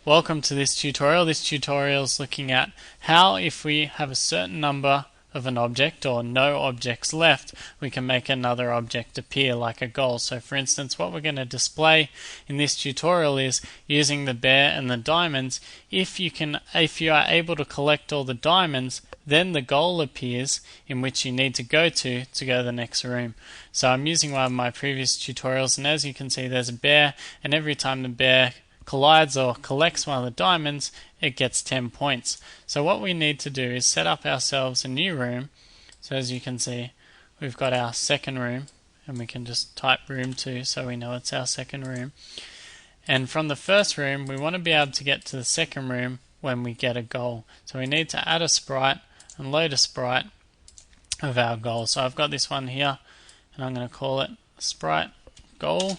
Welcome to this tutorial. This tutorial is looking at how, if we have a certain number of an object or no objects left, we can make another object appear like a goal. So for instance, what we're going to display in this tutorial is using the bear and the diamonds. If you are able to collect all the diamonds, then the goal appears in which you need to go to the next room. So I'm using one of my previous tutorials, and as you can see, there's a bear, and every time the bear collides or collects one of the diamonds, it gets 10 points. So what we need to do is set up ourselves a new room. So as you can see, we've got our second room, and we can just type room 2 so we know it's our second room. And from the first room, we want to be able to get to the second room when we get a goal. So we need to add a sprite and load a sprite of our goal. So I've got this one here, and I'm going to call it sprite goal.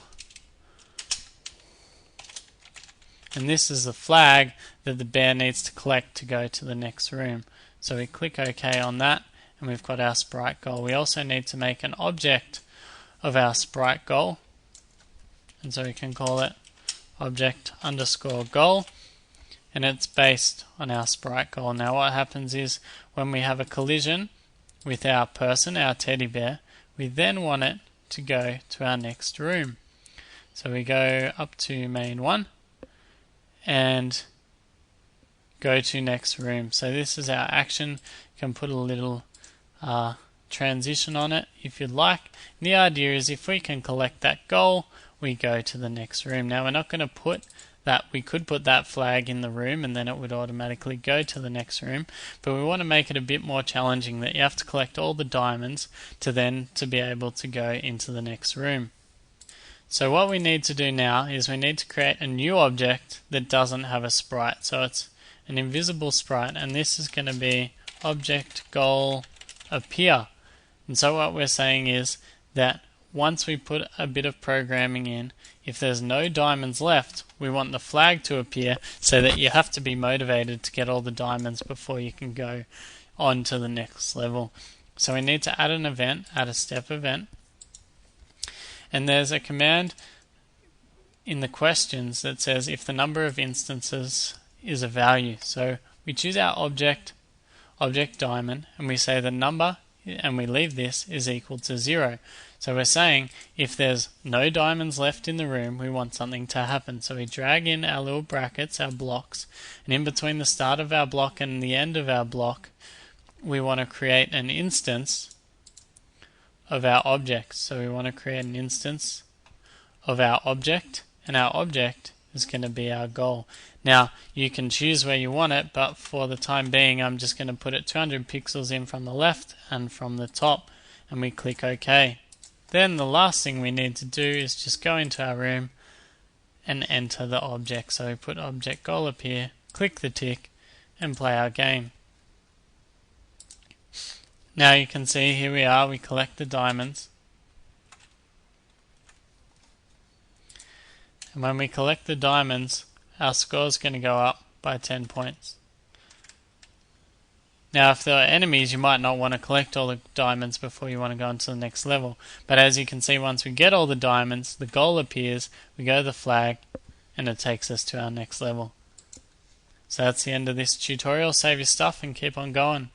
And this is the flag that the bear needs to collect to go to the next room. So we click OK on that, and we've got our sprite goal. We also need to make an object of our sprite goal, and so we can call it object underscore goal, and it's based on our sprite goal. Now what happens is, when we have a collision with our person, our teddy bear, we then want it to go to our next room. So we go up to main 1 and go to next room. So this is our action. You can put a little transition on it if you'd like. And the idea is, if we can collect that goal, we go to the next room. Now we're not going to put that, we could put that flag in the room and then it would automatically go to the next room, but we want to make it a bit more challenging, that you have to collect all the diamonds to be able to go into the next room. So what we need to do now is we need to create a new object that doesn't have a sprite. So it's an invisible sprite, and this is going to be object goal appear. And so what we're saying is that once we put a bit of programming in, if there's no diamonds left, we want the flag to appear, so that you have to be motivated to get all the diamonds before you can go on to the next level. So we need to add an event, add a step event. And there's a command in the questions that says if the number of instances is a value. So we choose our object diamond, and we say the number, and we leave this, is equal to 0. So we're saying if there's no diamonds left in the room, we want something to happen. So we drag in our little brackets, our blocks, and in between the start of our block and the end of our block, we want to create an instance of our object. So we want to create an instance of our object, and our object is going to be our goal. Now you can choose where you want it, but for the time being I'm just going to put it 200 pixels in from the left and from the top, and we click OK. Then the last thing we need to do is just go into our room and enter the object. So we put object goal appear, click the tick, and play our game. Now you can see, here we are, we collect the diamonds. And when we collect the diamonds, our score is going to go up by 10 points. Now if there are enemies, you might not want to collect all the diamonds before you want to go on to the next level. But as you can see, once we get all the diamonds, the goal appears, we go to the flag, and it takes us to our next level. So that's the end of this tutorial. Save your stuff and keep on going.